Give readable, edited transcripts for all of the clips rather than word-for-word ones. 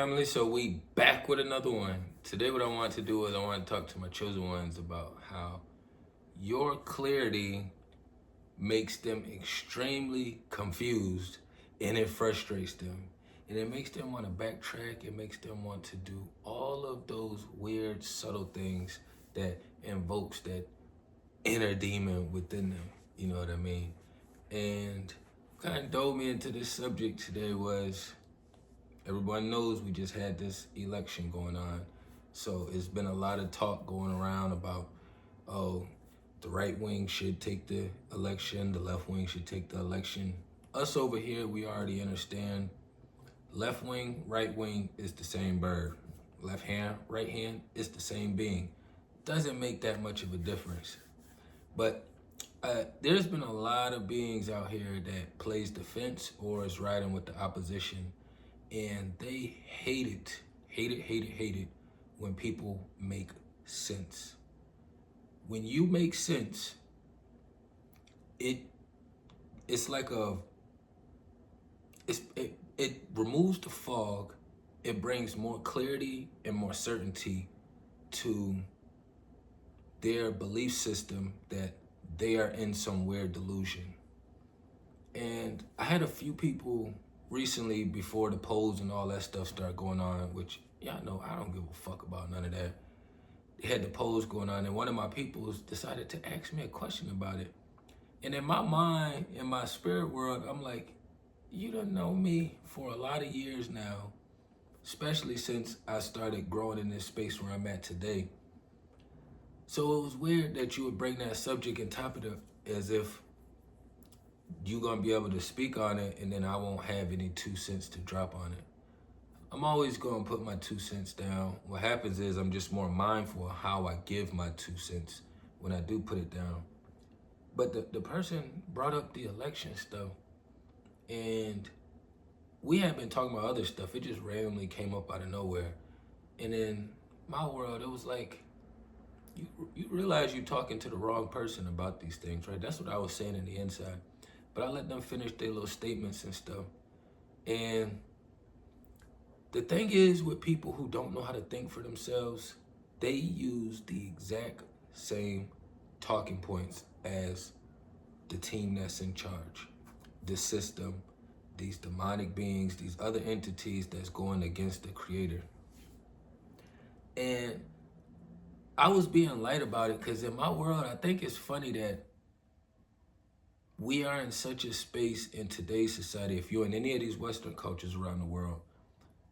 family? So we back with another one. Today what I want to do is I want to talk to my chosen ones about how your clarity makes them extremely confused and it frustrates them. And it makes them want to backtrack. It makes them want to do all of those weird, subtle things that invokes that inner demon within them. You know what I mean? And what kind of dove me into this subject today was, everyone knows we just had this election going on. So it's been a lot of talk going around about, oh, the right wing should take the election, the left wing should take the election. Us over here, we already understand left wing, right wing is the same bird. Left hand, right hand is the same being. Doesn't make that much of a difference. But there's been a lot of beings out here that plays defense or is riding with the opposition. And they hate it when people make sense. When you make sense, it's like it removes the fog. It brings more clarity and more certainty to their belief system that they are in some weird delusion. And I had a few people recently, before the polls and all that stuff started going on, which y'all know I don't give a fuck about none of that. They had the polls going on, and one of my peoples decided to ask me a question about it. And in my mind, in my spirit world, I'm like, you done know me for a lot of years now, especially since I started growing in this space where I'm at today. So it was weird that you would bring that subject and topic up as if you're gonna be able to speak on it and then I won't have any 2 cents to drop on it. I'm always gonna put my 2 cents down. What happens is I'm just more mindful of how I give my 2 cents when I do put it down. But the person brought up the election stuff, and we had been talking about other stuff. It just randomly came up out of nowhere. And in my world, it was like, you realize you're talking to the wrong person about these things, right? That's what I was saying in the inside. But I let them finish their little statements and stuff. And the thing is, with people who don't know how to think for themselves, they use the exact same talking points as the team that's in charge, the system, these demonic beings, these other entities that's going against the creator. And I was being light about it because in my world, I think it's funny that we are in such a space in today's society. If you're in any of these Western cultures around the world,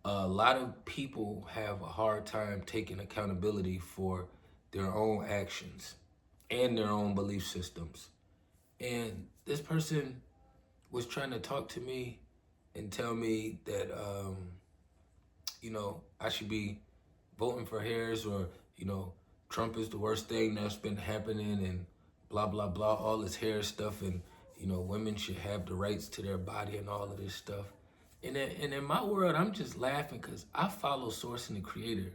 a lot of people have a hard time taking accountability for their own actions and their own belief systems. And this person was trying to talk to me and tell me that, I should be voting for Harris, or, Trump is the worst thing that's been happening, and blah, blah, blah, all this Harris stuff, and, women should have the rights to their body and all of this stuff. And in my world, I'm just laughing because I follow Source and the Creator.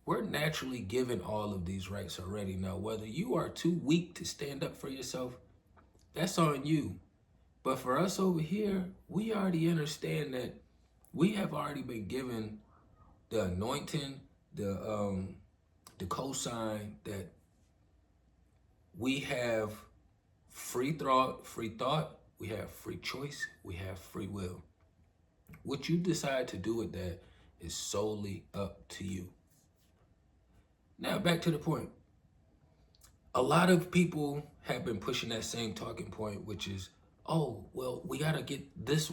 We're naturally given all of these rights already. Now, whether you are too weak to stand up for yourself, that's on you. But for us over here, we already understand that we have already been given the anointing, the cosign that we have free thought, we have free choice, we have free will. What you decide to do with that is solely up to you. Now, back to the point. A lot of people have been pushing that same talking point, which is, oh, well, we got to get this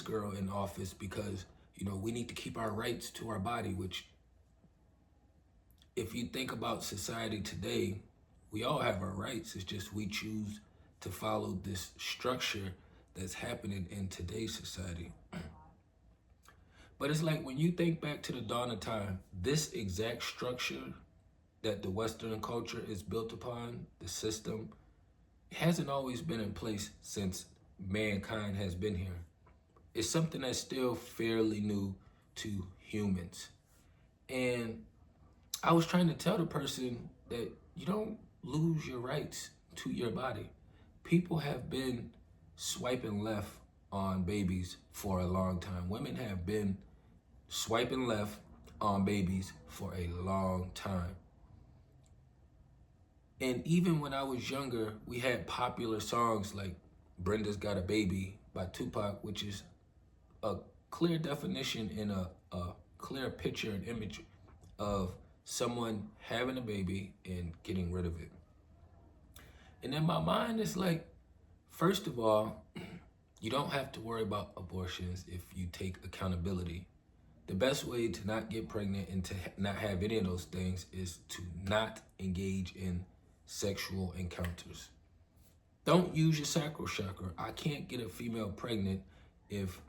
girl in office because, we need to keep our rights to our body, which, if you think about society today, we all have our rights. It's just we choose to follow this structure that's happening in today's society. But it's like when you think back to the dawn of time, this exact structure that the Western culture is built upon, the system, hasn't always been in place since mankind has been here. It's something that's still fairly new to humans. And I was trying to tell the person that you don't lose your rights to your body. People have been swiping left on babies for a long time. Women have been swiping left on babies for a long time. And even when I was younger, we had popular songs like Brenda's Got a Baby by Tupac, which is a clear definition and a clear picture and image of someone having a baby and getting rid of it. And in my mind, it's like, first of all, you don't have to worry about abortions if you take accountability. The best way to not get pregnant and to not have any of those things is to not engage in sexual encounters. Don't use your sacral chakra. I can't get a female pregnant if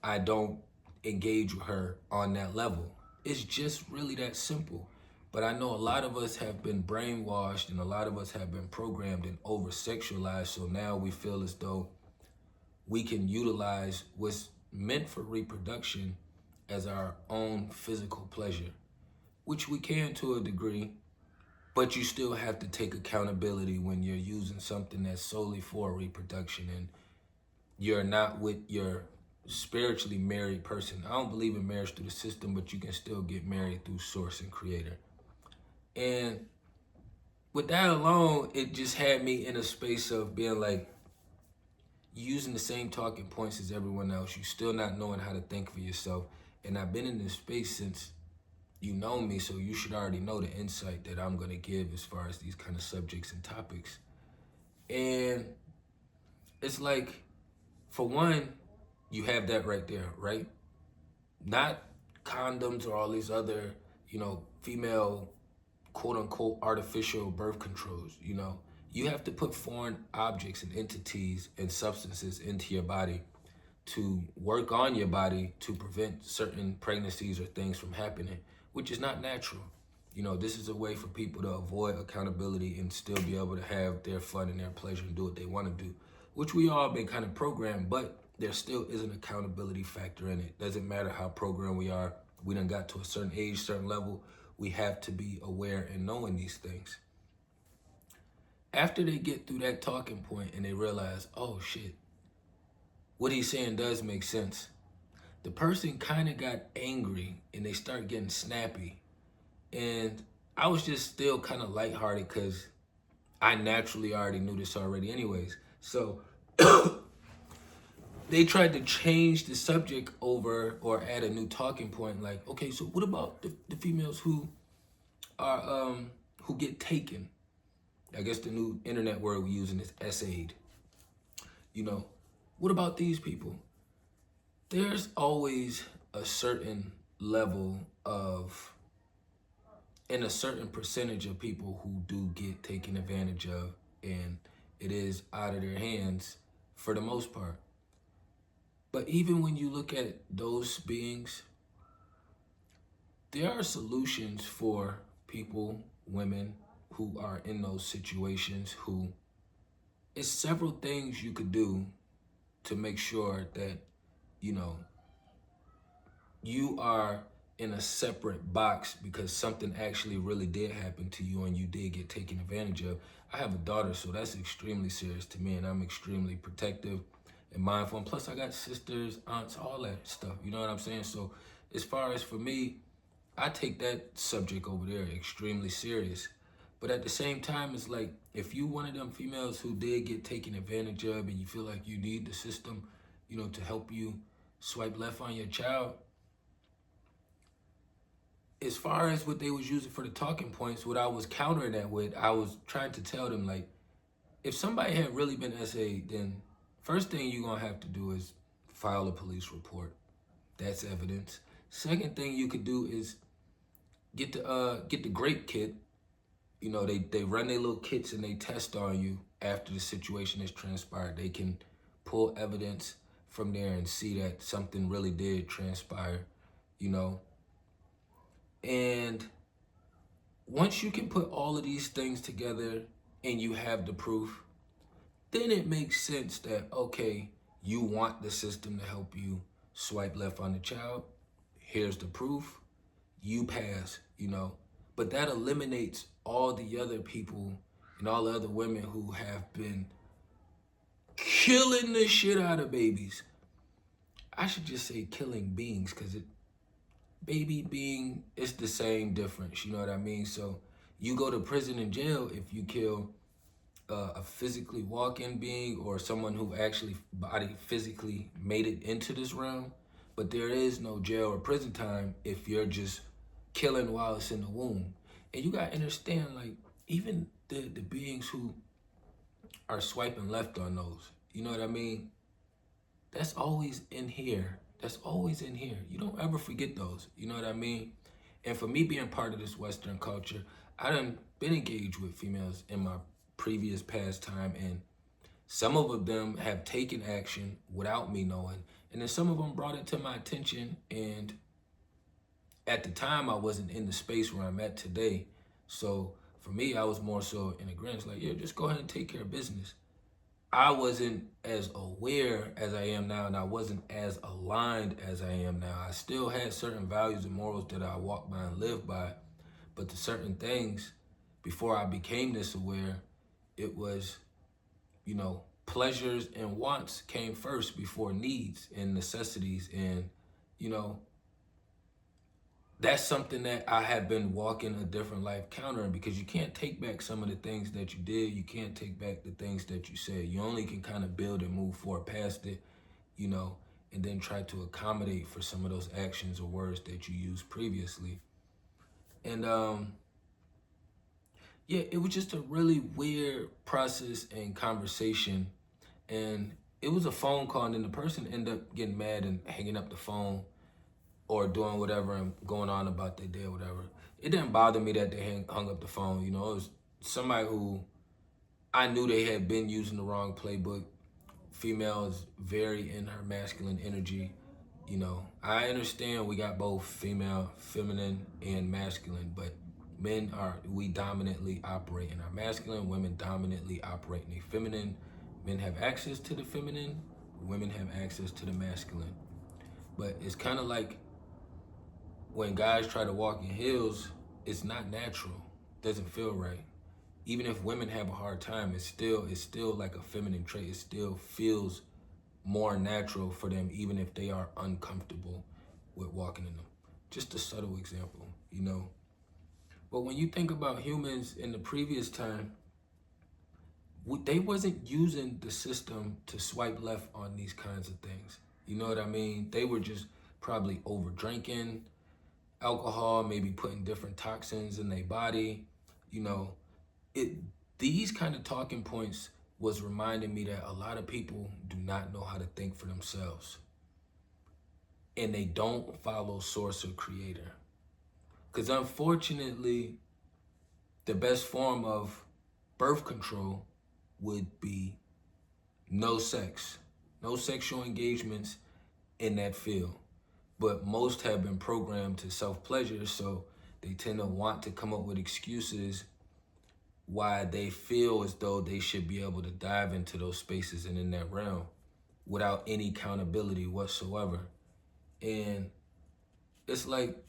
I don't engage with her on that level. It's just really that simple. But I know a lot of us have been brainwashed and a lot of us have been programmed and over-sexualized, so now we feel as though we can utilize what's meant for reproduction as our own physical pleasure, which we can to a degree, but you still have to take accountability when you're using something that's solely for reproduction and you're not with your spiritually married person. I don't believe in marriage through the system, but you can still get married through source and creator. And with that alone, it just had me in a space of being like, using the same talking points as everyone else. You still not knowing how to think for yourself. And I've been in this space since you know me, so you should already know the insight that I'm gonna give as far as these kind of subjects and topics. And it's like, for one, you have that right there, right? Not condoms or all these other, female quote unquote artificial birth controls, You have to put foreign objects and entities and substances into your body to work on your body to prevent certain pregnancies or things from happening, which is not natural. This is a way for people to avoid accountability and still be able to have their fun and their pleasure and do what they want to do, which we all been kind of programmed, but there still is an accountability factor in it. Doesn't matter how programmed we are. We done got to a certain age, certain level. We have to be aware and knowing these things. After they get through that talking point and they realize, oh shit, what he's saying does make sense, the person kind of got angry and they start getting snappy. And I was just still kind of lighthearted because I naturally already knew this already anyways. So they tried to change the subject over or add a new talking point, like, okay, so what about the females who are who get taken? I guess the new internet word we're using is essayed. What about these people? There's always a certain level of, and a certain percentage of people who do get taken advantage of, and it is out of their hands for the most part. But even when you look at those beings, there are solutions for people, women, who are in those situations, who it's several things you could do to make sure that, you are in a separate box because something actually really did happen to you and you did get taken advantage of. I have a daughter, so that's extremely serious to me, and I'm extremely protective and mindful. And plus I got sisters, aunts, all that stuff, you know what I'm saying? So as far as for me, I take that subject over there extremely serious. But at the same time, it's like, if you one of them females who did get taken advantage of and you feel like you need the system, to help you swipe left on your child, as far as what they was using for the talking points, what I was countering that with, I was trying to tell them, like, if somebody had really been SA'd, then first thing you're going to have to do is file a police report. That's evidence. Second thing you could do is get the grape kit. They run their little kits and they test on you after the situation has transpired. They can pull evidence from there and see that something really did transpire, And once you can put all of these things together and you have the proof, then it makes sense that, okay, you want the system to help you swipe left on the child. Here's the proof. You pass, But that eliminates all the other people and all the other women who have been killing the shit out of babies. I should just say killing beings, because baby being, it's the same difference, you know what I mean? So you go to prison and jail if you kill a physically walking being or someone who actually body physically made it into this realm. But there is no jail or prison time if you're just killing while it's in the womb. And you gotta understand, like, even the beings who are swiping left on those, you know what I mean? That's always in here. That's always in here. You don't ever forget those, you know what I mean? And for me being part of this Western culture, I done been engaged with females in my previous past time, and some of them have taken action without me knowing, and then some of them brought it to my attention, and at the time I wasn't in the space where I'm at today. So for me, I was more so in agreement, like, yeah, just go ahead and take care of business. I wasn't as aware as I am now, and I wasn't as aligned as I am now. I still had certain values and morals that I walked by and lived by, but the certain things, before I became this aware, it was, you know, pleasures and wants came first before needs and necessities. And, you know, that's something that I have been walking a different life countering, because you can't take back some of the things that you did. You can't take back the things that you said. You only can kind of build and move forward past it, you know, and then try to accommodate for some of those actions or words that you used previously. And yeah, it was just a really weird process and conversation. And it was a phone call, and then the person ended up getting mad and hanging up the phone or doing whatever and going on about their day or whatever. It didn't bother me that they hung up the phone. You know, it was somebody who I knew they had been using the wrong playbook. Female is very in her masculine energy. You know, I understand we got both female, feminine, and masculine, but we dominantly operate in our masculine, women dominantly operate in the feminine. Men have access to the feminine, women have access to the masculine. But it's kind of like when guys try to walk in heels, it's not natural. It doesn't feel right. Even if women have a hard time, it's still like a feminine trait. It still feels more natural for them, even if they are uncomfortable with walking in them. Just a subtle example, you know. But when you think about humans in the previous time, they wasn't using the system to swipe left on these kinds of things. You know what I mean? They were just probably over drinking alcohol, maybe putting different toxins in their body. You know, these kind of talking points was reminding me that a lot of people do not know how to think for themselves. And they don't follow source or creator. Because unfortunately, the best form of birth control would be no sex, no sexual engagements in that field. But most have been programmed to self-pleasure, so they tend to want to come up with excuses why they feel as though they should be able to dive into those spaces and in that realm without any accountability whatsoever. And it's like,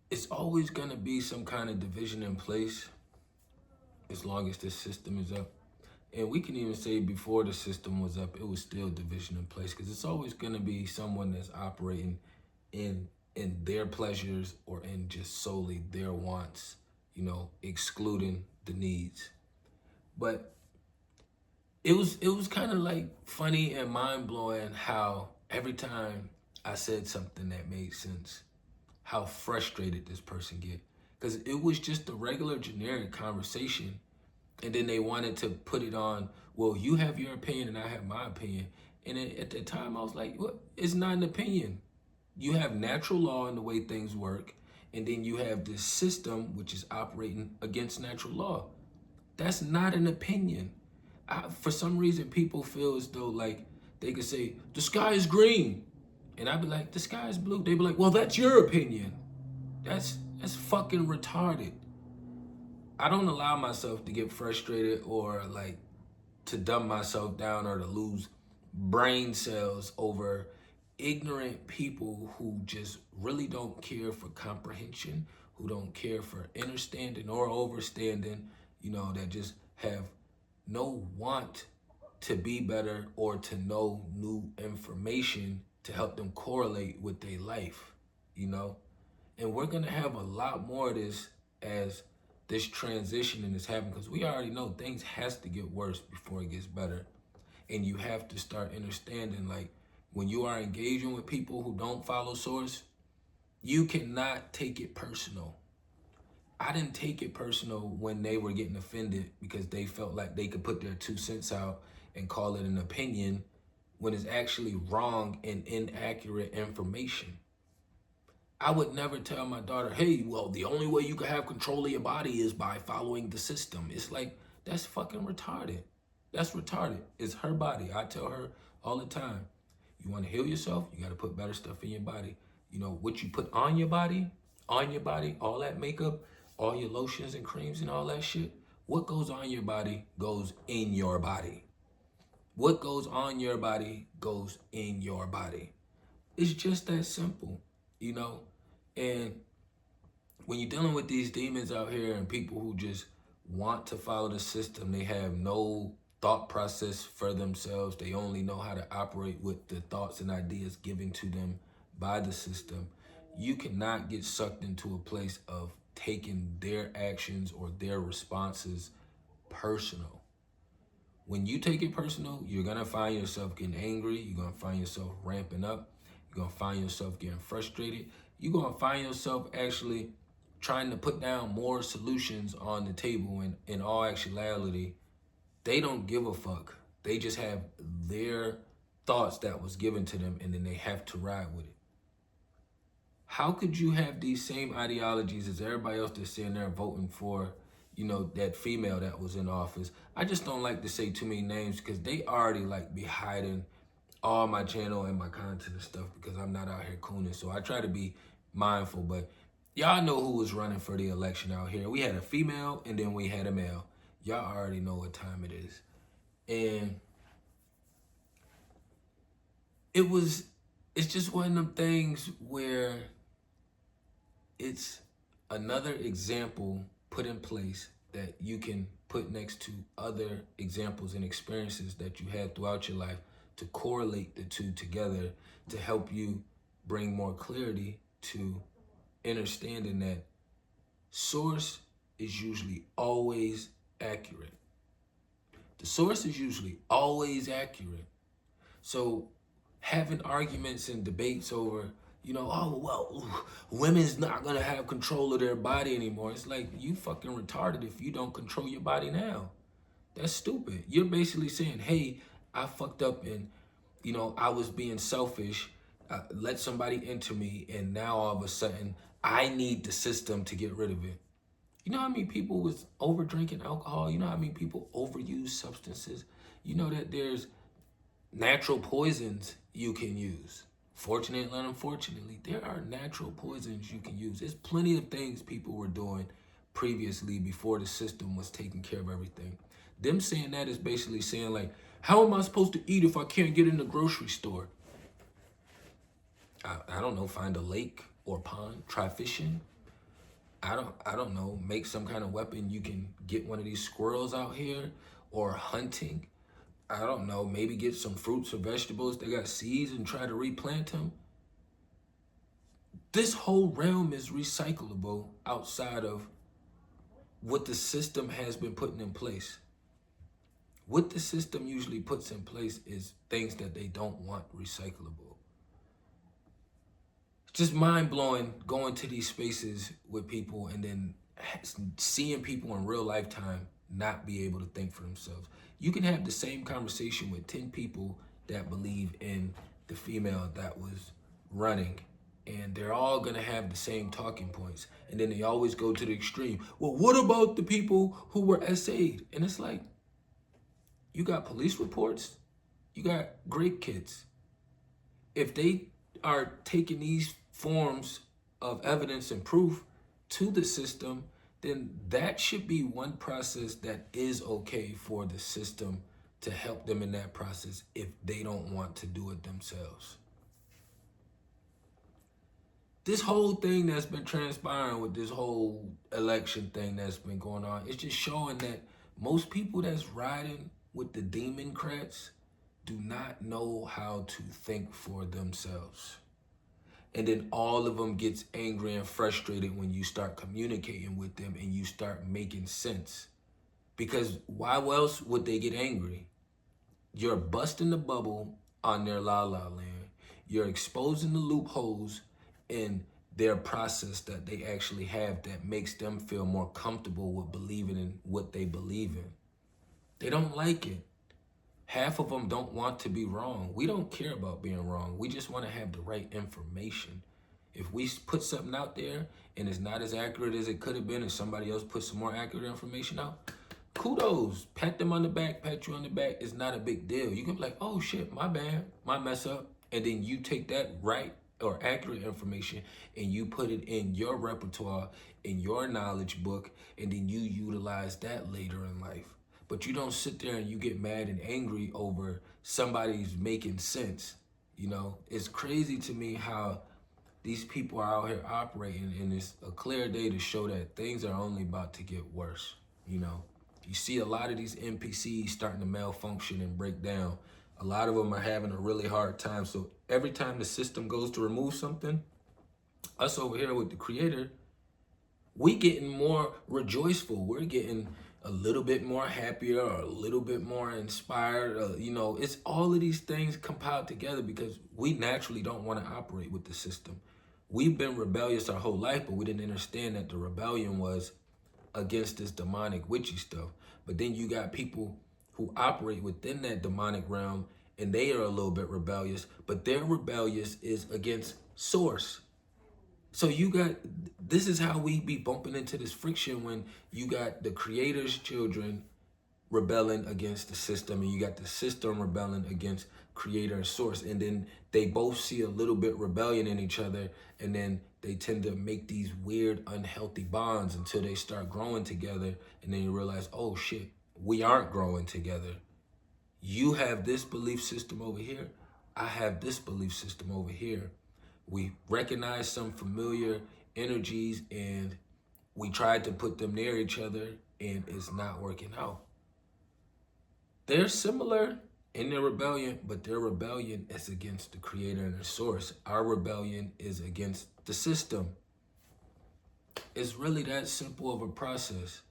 it's always gonna be some kind of division in place as long as this system is up. And we can even say before the system was up, it was still division in place, because it's always gonna be someone that's operating in their pleasures or in just solely their wants, you know, excluding the needs. But it was kind of like funny and mind-blowing how every time I said something that made sense, how frustrated this person get. Because it was just a regular generic conversation, and then they wanted to put it on, well, you have your opinion and I have my opinion. And at the time I was like, well, it's not an opinion. You have natural law in the way things work, and then you have this system which is operating against natural law. That's not an opinion. For some reason, people feel as though like they could say, the sky is green. And I'd be like, the sky is blue. They'd be like, well, that's your opinion. That's fucking retarded. I don't allow myself to get frustrated or like to dumb myself down or to lose brain cells over ignorant people who just really don't care for comprehension, who don't care for understanding or overstanding, you know, that just have no want to be better or to know new information to help them correlate with their life, you know? And we're gonna have a lot more of this as this transitioning is happening, because we already know things has to get worse before it gets better. And you have to start understanding, like, when you are engaging with people who don't follow source, you cannot take it personal. I didn't take it personal when they were getting offended because they felt like they could put their 2 cents out and call it an opinion when it's actually wrong and inaccurate information. I would never tell my daughter, hey, well, the only way you can have control of your body is by following the system. It's like, that's fucking retarded. That's retarded. It's her body. I tell her all the time, you want to heal yourself, you got to put better stuff in your body. You know, what you put on your body, all that makeup, all your lotions and creams and all that shit, what goes on your body goes in your body. What goes on your body goes in your body. It's just that simple, you know? And when you're dealing with these demons out here and people who just want to follow the system, they have no thought process for themselves. They only know how to operate with the thoughts and ideas given to them by the system. You cannot get sucked into a place of taking their actions or their responses personal. When you take it personal, you're gonna find yourself getting angry. You're gonna find yourself ramping up. You're gonna find yourself getting frustrated. You're gonna find yourself actually trying to put down more solutions on the table. And in all actuality, they don't give a fuck. They just have their thoughts that was given to them, and then they have to ride with it. How could you have these same ideologies as everybody else that's sitting there voting for, you know, that female that was in office? I just don't like to say too many names because they already like be hiding all my channel and my content and stuff because I'm not out here cooning. So I try to be mindful, but y'all know who was running for the election out here. We had a female and then we had a male. Y'all already know what time it is. And it's just one of them things where it's another example put in place that you can put next to other examples and experiences that you had throughout your life to correlate the two together to help you bring more clarity to understanding that source is usually always accurate. The source is usually always accurate. So having arguments and debates over, you know, oh, well, women's not gonna have control of their body anymore. It's like, you fucking retarded if you don't control your body now. That's stupid. You're basically saying, hey, I fucked up and, you know, I was being selfish. Let somebody enter me, and now all of a sudden, I need the system to get rid of it. You know how many people was over drinking alcohol? You know how many people overuse substances? You know that there's natural poisons you can use. Fortunately and unfortunately, there are natural poisons you can use. There's plenty of things people were doing previously before the system was taking care of everything. Them saying that is basically saying, like, how am I supposed to eat if I can't get in the grocery store? I don't know, find a lake or pond, try fishing. I don't know, make some kind of weapon. You can get one of these squirrels out here, or hunting. I don't know, maybe get some fruits or vegetables that got seeds and try to replant them. This whole realm is recyclable outside of what the system has been putting in place. What the system usually puts in place is things that they don't want recyclable. It's just mind-blowing going to these spaces with people and then seeing people in real lifetime not be able to think for themselves. You can have the same conversation with 10 people that believe in the female that was running, and they're all gonna have the same talking points. And then they always go to the extreme. Well, what about the people who were SA'd? And it's like, you got police reports, you got grape kits. If they are taking these forms of evidence and proof to the system, then that should be one process that is okay for the system to help them in that process if they don't want to do it themselves. This whole thing that's been transpiring with this whole election thing that's been going on, it's just showing that most people that's riding with the Democrats do not know how to think for themselves. And then all of them gets angry and frustrated when you start communicating with them and you start making sense. Because why else would they get angry? You're busting the bubble on their la-la land. You're exposing the loopholes in their process that they actually have that makes them feel more comfortable with believing in what they believe in. They don't like it. Half of them don't want to be wrong. We don't care about being wrong. We just want to have the right information. If we put something out there and it's not as accurate as it could have been and somebody else puts some more accurate information out, kudos. Pat them on the back, pat you on the back. It's not a big deal. You can be like, oh shit, my bad, my mess up. And then you take that right or accurate information and you put it in your repertoire, in your knowledge book, and then you utilize that later in life. But you don't sit there and you get mad and angry over somebody's making sense. You know, it's crazy to me how these people are out here operating, and it's a clear day to show that things are only about to get worse. You know, you see a lot of these NPCs starting to malfunction and break down. A lot of them are having a really hard time. So every time the system goes to remove something, us over here with the creator, we getting more rejoiceful. We're getting a little bit more happier or a little bit more inspired. You know, it's all of these things compiled together because we naturally don't want to operate with the system. We've been rebellious our whole life, but we didn't understand that the rebellion was against this demonic witchy stuff. But then you got people who operate within that demonic realm and they are a little bit rebellious, but their rebellious is against source. So you got, this is how we be bumping into this friction when you got the creator's children rebelling against the system and you got the system rebelling against creator and source. And then they both see a little bit rebellion in each other, and then they tend to make these weird, unhealthy bonds until they start growing together. And then you realize, oh shit, we aren't growing together. You have this belief system over here. I have this belief system over here. We recognize some familiar energies and we tried to put them near each other and it's not working out. They're similar in their rebellion, but their rebellion is against the creator and the source. Our rebellion is against the system. It's really that simple of a process.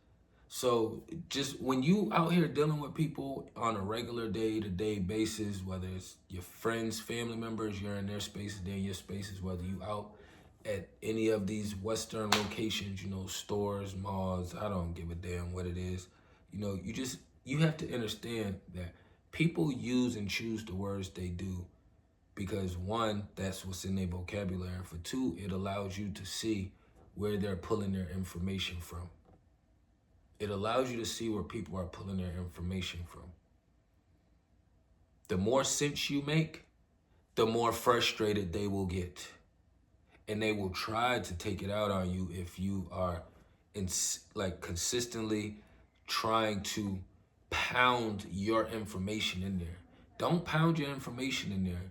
So just when you out here dealing with people on a regular day-to-day basis, whether it's your friends, family members, you're in their spaces, they're in your spaces, whether you out at any of these Western locations, you know, stores, malls, I don't give a damn what it is. You know, you have to understand that people use and choose the words they do because one, that's what's in their vocabulary. And for two, it allows you to see where they're pulling their information from. It allows you to see where people are pulling their information from. The more sense you make, the more frustrated they will get. And they will try to take it out on you if you are consistently trying to pound your information in there. Don't pound your information in there.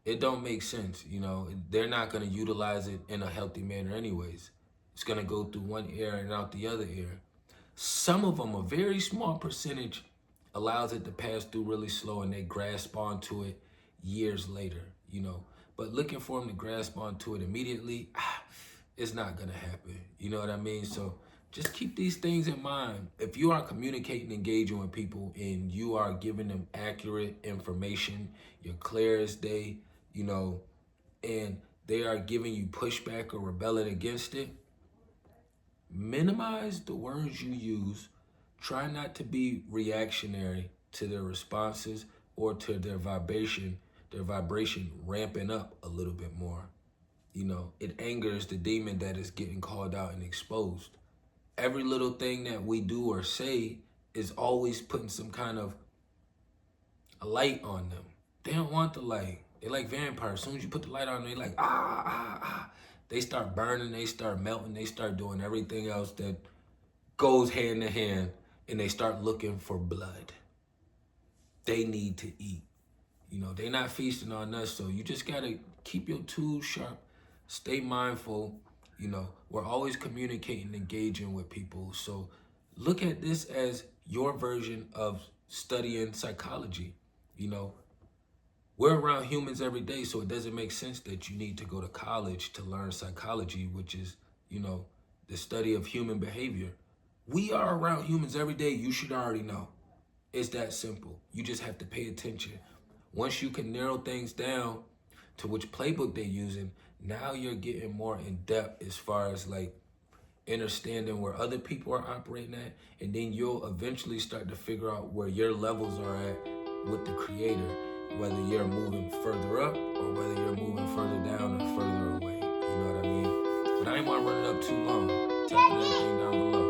It don't make sense, you know. They're not going to utilize it in a healthy manner anyways. It's going to go through one ear and out the other ear. Some of them, a very small percentage, allows it to pass through really slow and they grasp onto it years later, you know. But looking for them to grasp onto it immediately, it's not going to happen. You know what I mean? So just keep these things in mind. If you are communicating, engaging with people, and you are giving them accurate information, you're clear as day, you know, and they are giving you pushback or rebelling against it, minimize the words you use. Try not to be reactionary to their responses or to their vibration ramping up a little bit more. You know, it angers the demon that is getting called out and exposed. Every little thing that we do or say is always putting some kind of a light on them. They don't want the light. They like vampires. As soon as you put the light on them, they like, They start burning, they start melting, they start doing everything else that goes hand in hand, and they start looking for blood. They need to eat. You know, they're not feasting on us, so you just gotta keep your tools sharp, stay mindful. You know, we're always communicating, engaging with people. So look at this as your version of studying psychology. You know, we're around humans every day, so it doesn't make sense that you need to go to college to learn psychology, which is, you know, the study of human behavior. We are around humans every day. You should already know. It's that simple. You just have to pay attention. Once you can narrow things down to which playbook they're using, now you're getting more in depth as far as like understanding where other people are operating at, and then you'll eventually start to figure out where your levels are at with the creator, whether you're moving further up or whether you're moving further down or further away. You know what I mean? But I ain't want to run it up too long. Tap in everything down below.